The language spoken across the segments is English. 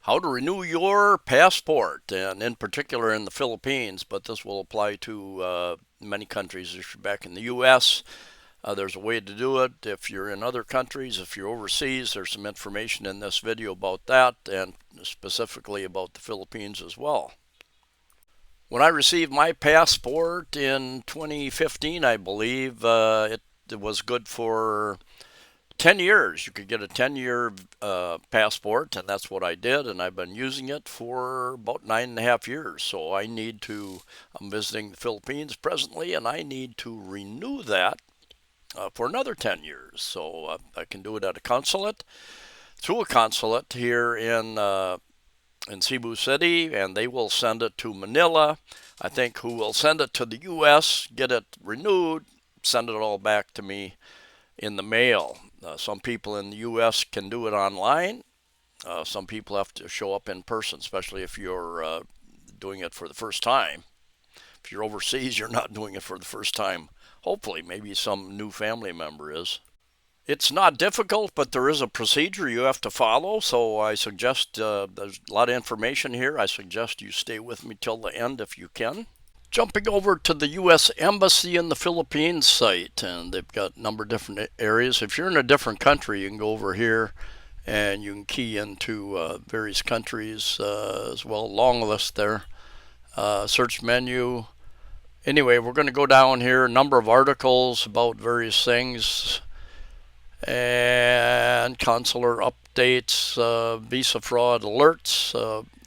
How to renew your passport, and in particular in the Philippines, but this will apply to many countries. If you're back in the US, there's a way to do it. If you're in other countries, if you're overseas, there's some information in this video about that, and specifically about the Philippines as well. When I received my passport in 2015, I believe, it was good for 10 years. You could get a 10-year passport, and that's what I did, and I've been using it for about 9.5 years. So I'm visiting the Philippines presently, and I need to renew that for another 10 years. So I can do it at a consulate, through a consulate here in Cebu City, and they will send it to Manila. I think who will send it to the US, get it renewed, send it all back to me in the mail. Some people in the US can do it online. Some people have to show up in person, especially if you're doing it for the first time. If you're overseas, you're not doing it for the first time. Hopefully, maybe some new family member is. It's not difficult, but there is a procedure you have to follow. So I suggest, there's a lot of information here. I suggest you stay with me till the end if you can. Jumping over to the U.S. Embassy in the Philippines site, and they've got a number of different areas. If you're in a different country, you can go over here and you can key into various countries as well. Long list there. Search menu. Anyway, we're going to go down here. A number of articles about various things and consular updates, visa fraud alerts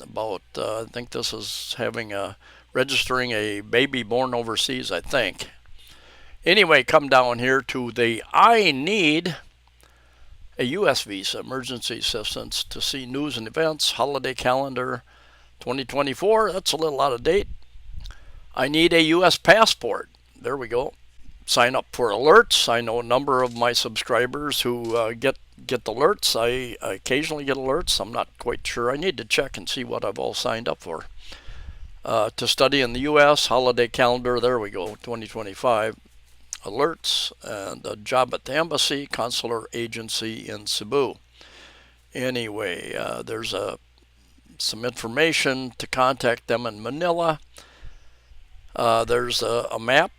about. I think this is registering a baby born overseas, I think. Anyway, come down here to the I need a U.S. visa, emergency assistance to see news and events, holiday calendar 2024. That's a little out of date. I need a U.S. passport. There we go. Sign up for alerts. I know a number of my subscribers who get the alerts. I occasionally get alerts. I'm not quite sure. I need to check and see what I've all signed up for. To study in the U.S., holiday calendar, there we go, 2025, alerts, and a job at the embassy, consular agency in Cebu. Anyway, there's some information to contact them in Manila. There's a map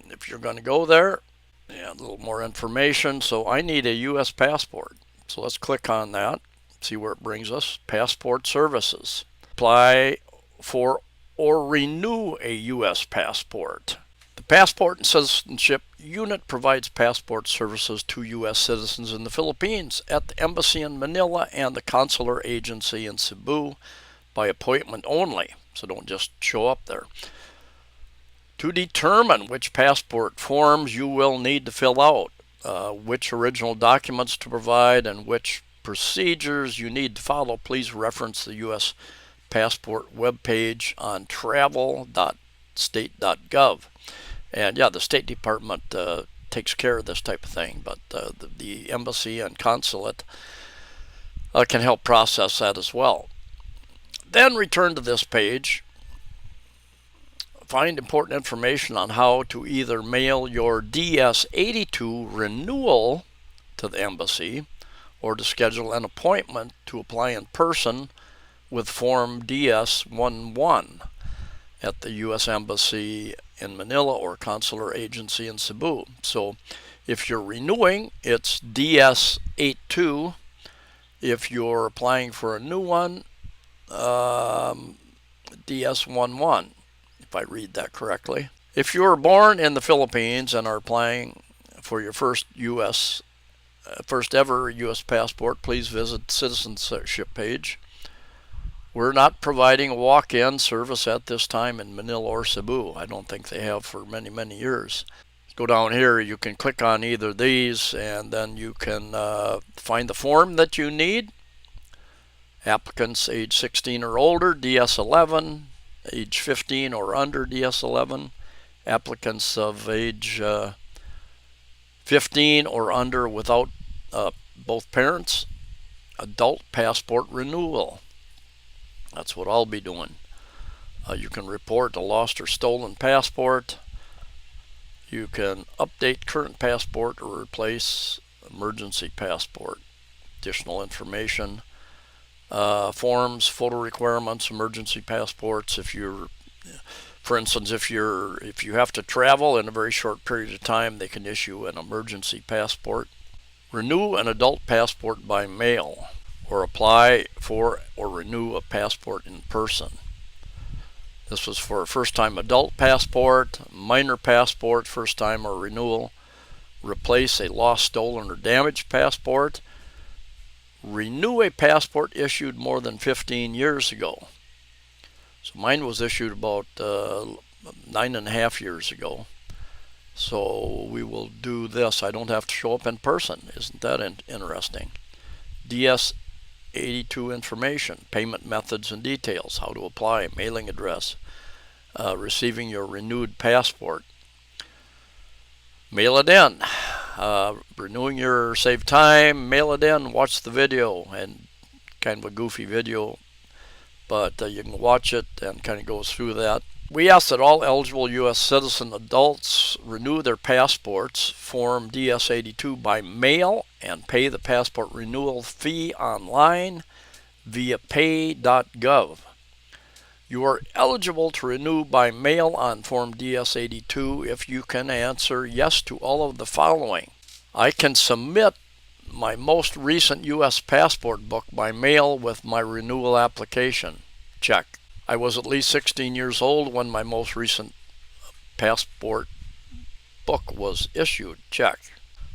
if you're going to go there, and a little more information. So I need a U.S. passport. So let's click on that, see where it brings us. Passport services. Apply for or renew a U.S. passport. The Passport and Citizenship Unit provides passport services to U.S. citizens in the Philippines at the Embassy in Manila and the Consular Agency in Cebu by appointment only, so don't just show up there. To determine which passport forms you will need to fill out, which original documents to provide, and which procedures you need to follow, please reference the U.S. passport webpage on travel.state.gov. And yeah, the State Department takes care of this type of thing, but the embassy and consulate can help process that as well. Then return to this page. Find important information on how to either mail your DS-82 renewal to the embassy or to schedule an appointment to apply in person with Form DS-11 at the U.S. Embassy in Manila or Consular Agency in Cebu. So if you're renewing, it's DS-82. If you're applying for a new one, DS-11, if I read that correctly. If you were born in the Philippines and are applying for your first ever U.S. passport, please visit the citizenship page. We're not providing a walk-in service at this time in Manila or Cebu. I don't think they have for many, many years. Go down here, you can click on either of these, and then you can find the form that you need. Applicants age 16 or older, DS-11. Age 15 or under, DS-11. Applicants of age 15 or under without both parents, adult passport renewal. That's what I'll be doing. You can report a lost or stolen passport. You can update current passport or replace emergency passport. Additional information. forms, photo requirements, emergency passports. If you're, for instance, if you have to travel in a very short period of time, they can issue an emergency passport. Renew an adult passport by mail, or apply for or renew a passport in person. This was for a first-time adult passport, minor passport, first-time or renewal. Replace a lost, stolen, or damaged passport. Renew a passport issued more than 15 years ago. So mine was issued about 9.5 years ago. So we will do this. I don't have to show up in person. Isn't that interesting? DS82 information, payment methods and details, how to apply, mailing address, receiving your renewed passport. Mail it in. Renewing your save time, mail it in, watch the video, and kind of a goofy video, but you can watch it and kind of goes through that. We ask that all eligible U.S. citizen adults renew their passports, Form DS82, by mail and pay the passport renewal fee online via pay.gov. You are eligible to renew by mail on Form DS82 if you can answer yes to all of the following. I can submit my most recent U.S. passport book by mail with my renewal application. Check. I was at least 16 years old when my most recent passport book was issued. Check.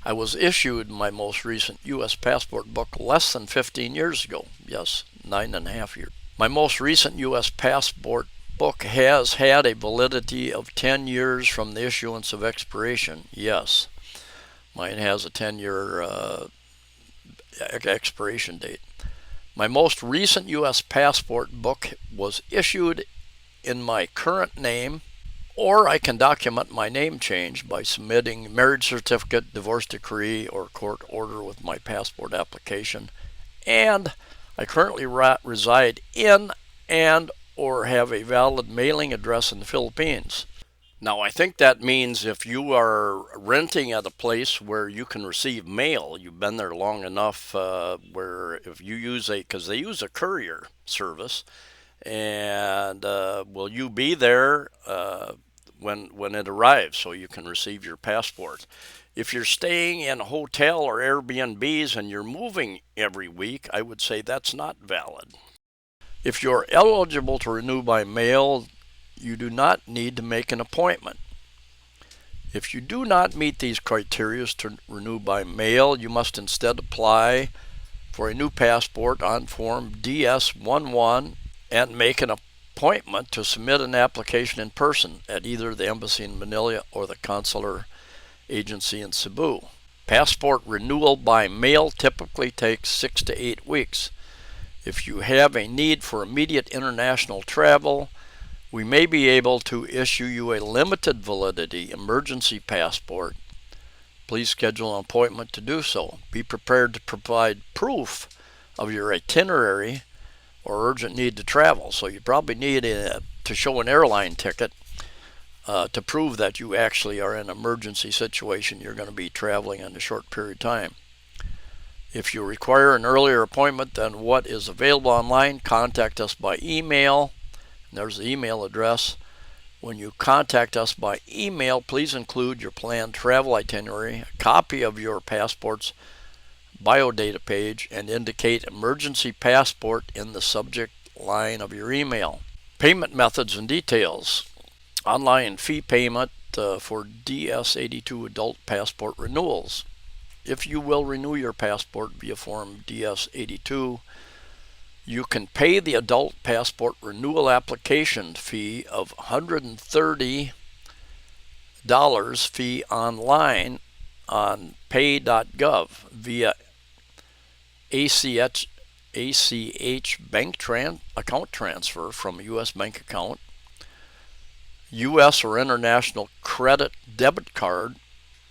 I was issued my most recent U.S. passport book less than 15 years ago. Yes, 9.5 years. My most recent U.S. passport book has had a validity of 10 years from the issuance of expiration. Yes, mine has a 10-year expiration date. My most recent U.S. passport book was issued in my current name, or I can document my name change by submitting marriage certificate, divorce decree, or court order with my passport application. And I currently reside in and or have a valid mailing address in the Philippines. Now, I think that means if you are renting at a place where you can receive mail, you've been there long enough where if you use because they use a courier service, and will you be there when it arrives so you can receive your passport? If you're staying in a hotel or Airbnbs and you're moving every week, I would say that's not valid. If you're eligible to renew by mail, you do not need to make an appointment. If you do not meet these criteria to renew by mail, you must instead apply for a new passport on Form DS11 and make an appointment to submit an application in person at either the Embassy in Manila or the Consular Agency in Cebu. Passport renewal by mail typically takes 6 to 8 weeks. If you have a need for immediate international travel, we may be able to issue you a limited validity emergency passport. Please schedule an appointment to do so. Be prepared to provide proof of your itinerary or urgent need to travel. So you probably need to show an airline ticket to prove that you actually are in an emergency situation. You're going to be traveling in a short period of time. If you require an earlier appointment than what is available online, contact us by email. There's the email address. When you contact us by email, please include your planned travel itinerary, a copy of your passport's biodata page, and indicate emergency passport in the subject line of your email. Payment methods and details. Online fee payment for DS82 adult passport renewals. If you will renew your passport via Form DS82, you can pay the adult passport renewal application fee of $130 fee online on pay.gov via ACH bank account transfer from a U.S. bank account, U.S. or international credit debit card,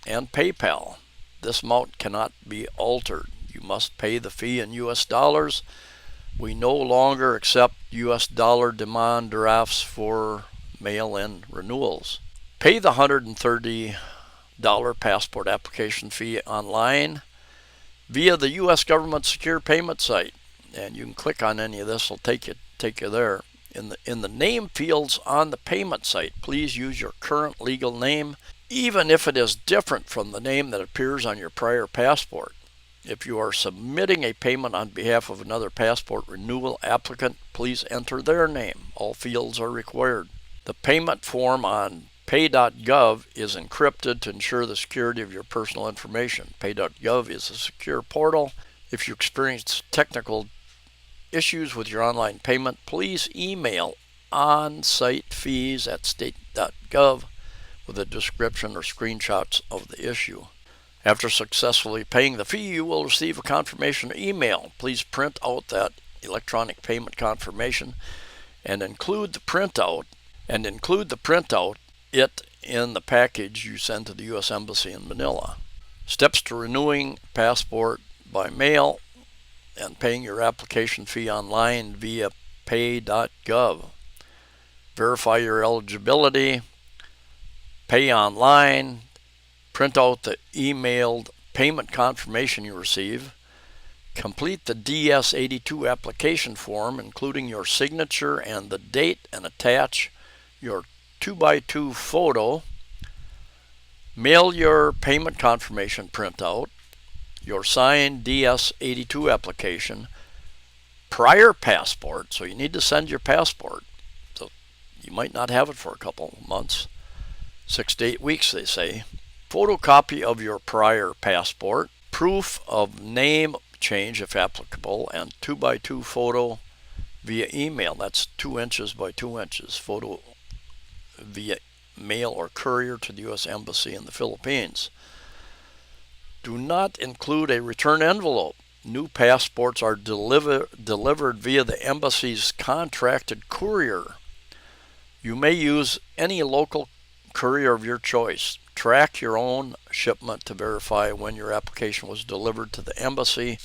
and PayPal. This amount cannot be altered. You must pay the fee in U.S. dollars. We no longer accept U.S. dollar demand drafts for mail-in renewals. Pay the $130 passport application fee online via the U.S. government secure payment site. and you can click on any of this. It'll take you there. In the name fields on the payment site, please use your current legal name, even if it is different from the name that appears on your prior passport. If you are submitting a payment on behalf of another passport renewal applicant, please enter their name. All fields are required. The payment form on pay.gov is encrypted to ensure the security of your personal information. Pay.gov is a secure portal. If you experience technical issues with your online payment, please email onsitefees@state.gov with a description or screenshots of the issue. After successfully paying the fee, you will receive a confirmation email. Please print out that electronic payment confirmation and include the printout it in the package you send to the U.S. Embassy in Manila. Steps to renewing passport by mail and paying your application fee online via pay.gov. Verify your eligibility, pay online, print out the emailed payment confirmation you receive, complete the DS-82 application form including your signature and the date, and attach your 2x2 photo, mail your payment confirmation printout, your signed DS-82 application, prior passport, so you need to send your passport, so you might not have it for a couple of months, 6 to 8 weeks they say, photocopy of your prior passport, proof of name change if applicable, and 2x2 photo via email. That's 2 inches by 2 inches. Photo via mail or courier to the U.S. Embassy in the Philippines. Do not include a return envelope. New passports are delivered via the Embassy's contracted courier. You may use any local courier of your choice. Track your own shipment to verify when your application was delivered to the Embassy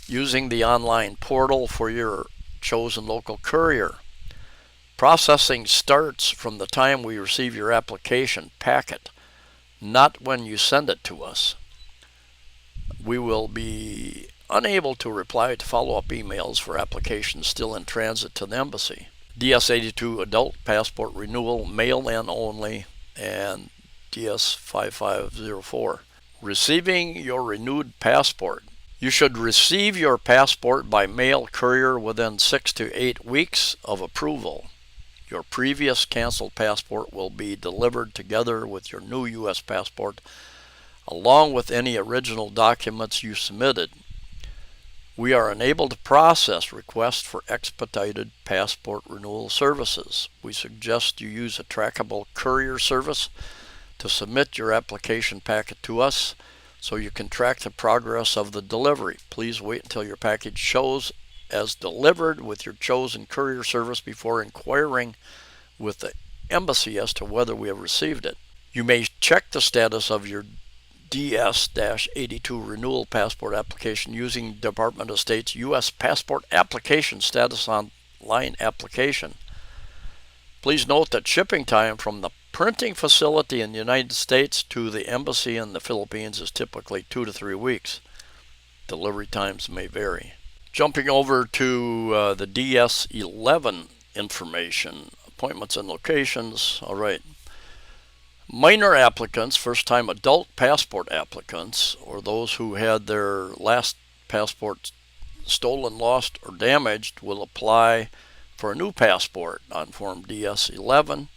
using the online portal for your chosen local courier. Processing starts from the time we receive your application packet, not when you send it to us. We will be unable to reply to follow-up emails for applications still in transit to the Embassy. DS-82 adult passport renewal, mail-in only, and DS-5504. Receiving your renewed passport. You should receive your passport by mail courier within 6 to 8 weeks of approval. Your previous canceled passport will be delivered together with your new U.S. passport, along with any original documents you submitted. We are unable to process requests for expedited passport renewal services. We suggest you use a trackable courier service to submit your application packet to us so you can track the progress of the delivery. Please wait until your package shows as delivered with your chosen courier service before inquiring with the Embassy as to whether we have received it. You may check the status of your DS-82 renewal passport application using Department of State's U.S. Passport Application Status Online application. Please note that shipping time from the printing facility in the United States to the Embassy in the Philippines is typically 2 to 3 weeks. Delivery times may vary. Jumping over to the DS-11 information, appointments and locations. All right. Minor applicants, first-time adult passport applicants, or those who had their last passport stolen, lost, or damaged will apply for a new passport on Form DS-11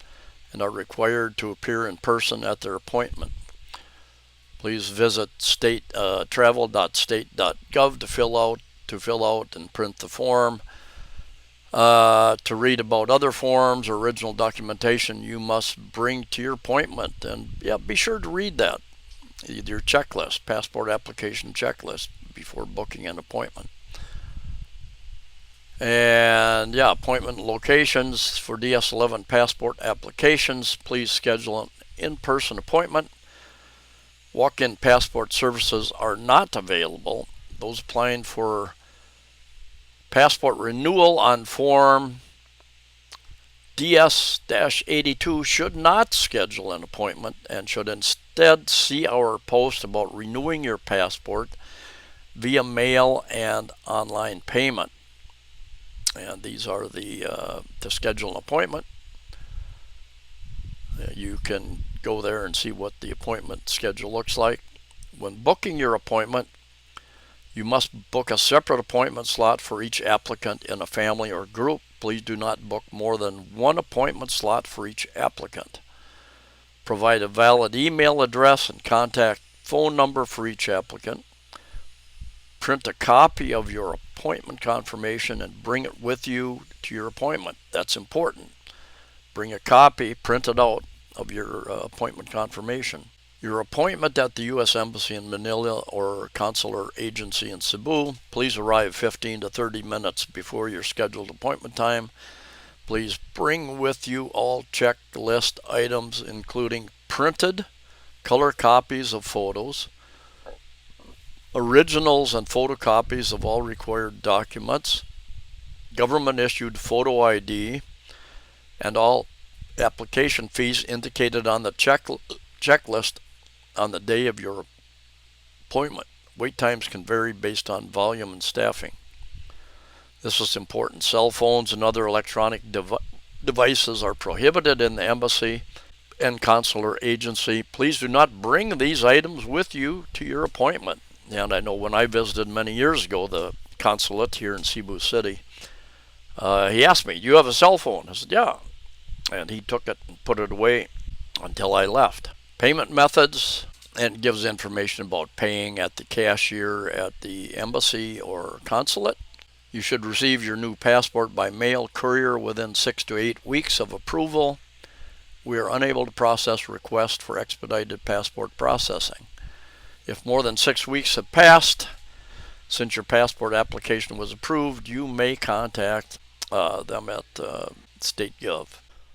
and are required to appear in person at their appointment. Please visit travel.state.gov to fill out and print the form. To read about other forms or original documentation you must bring to your appointment, and be sure to read that, your checklist, passport application checklist, before booking an appointment. And appointment locations for DS-11 passport applications. Please schedule an in-person appointment. Walk-in passport services are not available. Those applying for passport renewal on Form DS-82 should not schedule an appointment and should instead see our post about renewing your passport via mail and online payment. And these are the to schedule an appointment. You can go there and see what the appointment schedule looks like. When booking your appointment, you must book a separate appointment slot for each applicant in a family or group. Please do not book more than one appointment slot for each applicant. Provide a valid email address and contact phone number for each applicant. Print a copy of your appointment confirmation and bring it with you to your appointment. That's important. Bring a copy printed out of your appointment confirmation. Your appointment at the U.S. Embassy in Manila or consular agency in Cebu. Please arrive 15 to 30 minutes before your scheduled appointment time. Please bring with you all checklist items, including printed color copies of photos, originals and photocopies of all required documents, government-issued photo ID, and all application fees indicated on the checklist on the day of your appointment. Wait times can vary based on volume and staffing. This is important. Cell phones and other electronic devices are prohibited in the embassy and consular agency. Please do not bring these items with you to your appointment. And I know when I visited many years ago the consulate here in Cebu City, he asked me, "Do you have a cell phone?" I said, "Yeah." And he took it and put it away until I left. Payment methods, and gives information about paying at the cashier at the embassy or consulate. You should receive your new passport by mail courier within 6 to 8 weeks of approval. We are unable to process requests for expedited passport processing. If more than 6 weeks have passed since your passport application was approved, you may contact them at StateGov.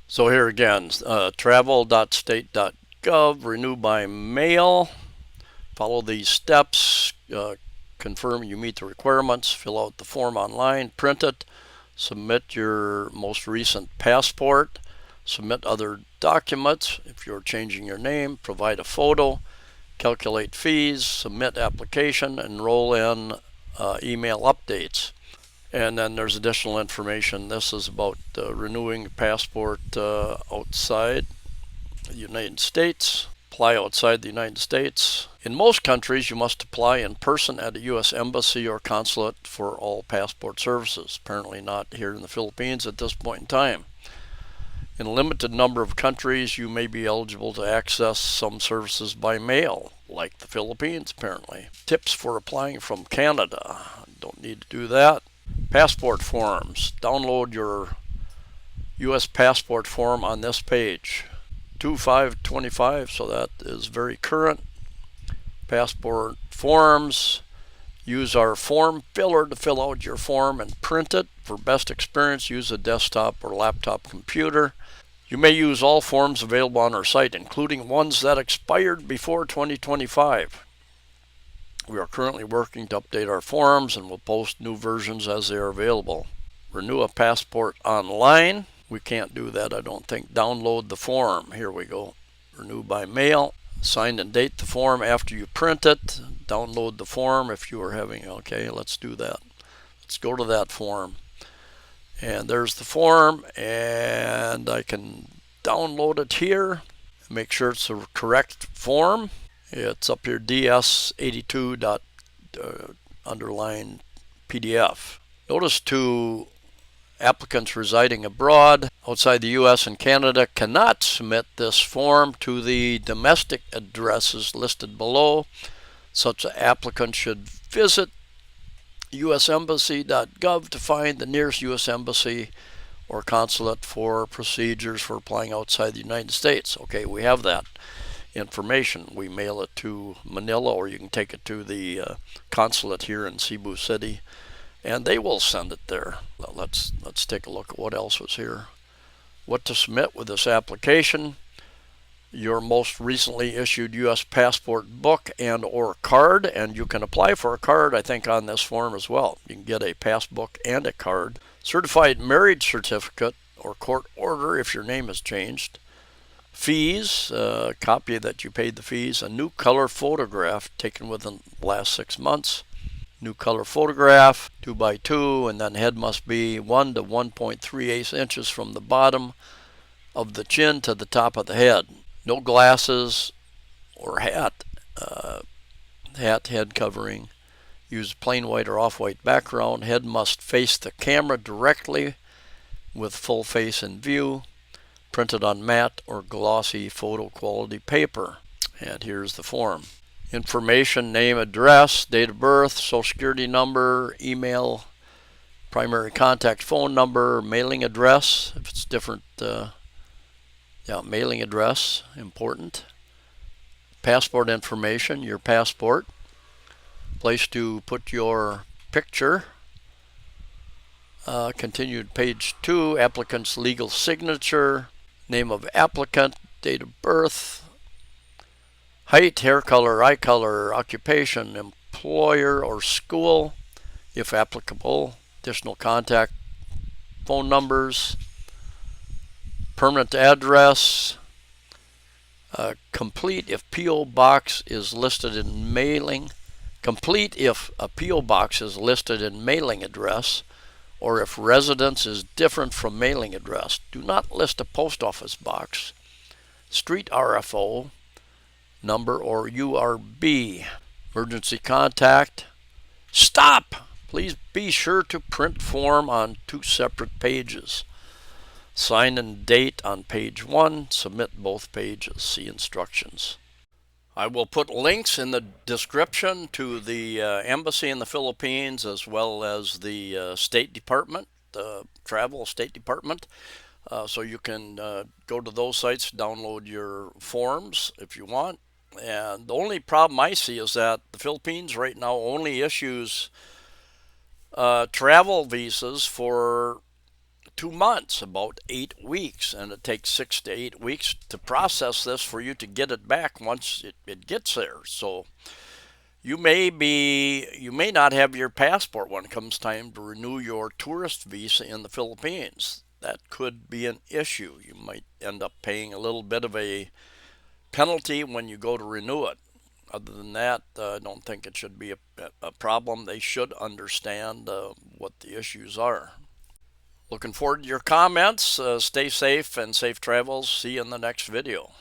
So here again, travel.state.gov, renew by mail. Follow these steps. Confirm you meet the requirements. Fill out the form online. Print it. Submit your most recent passport. Submit other documents. If you're changing your name, provide a photo. Calculate fees. Submit application. Enroll in email updates. And then there's additional information. This is about renewing a passport outside the United States. Apply outside the United States. In most countries, you must apply in person at a U.S. embassy or consulate for all passport services. Apparently not here in the Philippines at this point in time. In a limited number of countries, you may be eligible to access some services by mail, like the Philippines apparently. Tips for applying from Canada. Don't need to do that. Passport forms. Download your U.S. passport form on this page. 2525, so that is very current. Passport forms. Use our form filler to fill out your form and print it. For best experience, use a desktop or laptop computer. You may use all forms available on our site, including ones that expired before 2025. We are currently working to update our forms and will post new versions as they are available. Renew a passport online. We can't do that, I don't think. Download the form. Here we go. Renew by mail. Sign and date the form after you print it. Download the form if you are having, okay, let's do that. Let's go to that form. And there's the form, and I can download it here. Make sure it's the correct form. It's up here, DS82 underline PDF. Notice to applicants residing abroad outside the U.S. and Canada cannot submit this form to the domestic addresses listed below. Such an applicant should visit usembassy.gov to find the nearest U.S. embassy or consulate for procedures for applying outside the United States. Okay, we have that information. We mail it to Manila, or you can take it to the consulate here in Cebu City, and they will send it there. Let's take a look at what else was here. What to submit with this application. Your most recently issued U.S. passport book and or card, and you can apply for a card, I think, on this form as well. You can get a passbook and a card. Certified marriage certificate or court order if your name has changed. Fees, copy that you paid the fees. A new color photograph taken within the last 6 months. New color photograph, 2 by 2, and then head must be 1 to 1.38 inches from the bottom of the chin to the top of the head. No glasses or hat. Head covering. Use plain white or off-white background. Head must face the camera directly with full face in view. Printed on matte or glossy photo quality paper. And here's the form. Information, name, address, date of birth, social security number, email, primary contact phone number, mailing address, if it's different, mailing address, important. Passport information, your passport, place to put your picture. Continued page 2, applicant's legal signature, name of applicant, date of birth, height, hair color, eye color, occupation, employer or school, if applicable, additional contact phone numbers, permanent address, complete if P.O. box is listed in mailing, complete if a P.O. box is listed in mailing address, or if residence is different from mailing address. Do not list a post office box, street RFO number, or URB. Emergency contact. Stop! Please be sure to print form on 2 separate pages. Sign and date on page 1. Submit both pages. See instructions. I will put links in the description to the embassy in the Philippines, as well as the State Department, the Travel State Department. So you can go to those sites, download your forms if you want. And the only problem I see is that the Philippines right now only issues travel visas for 2 months, about 8 weeks, and it takes 6 to 8 weeks to process this for you to get it back once it gets there. So you may not have your passport when it comes time to renew your tourist visa in the Philippines. That could be an issue. You might end up paying a little bit of a penalty when you go to renew it. Other than that, I don't think it should be a problem. They should understand what the issues are. Looking forward to your comments. Stay safe and safe travels. See you in the next video.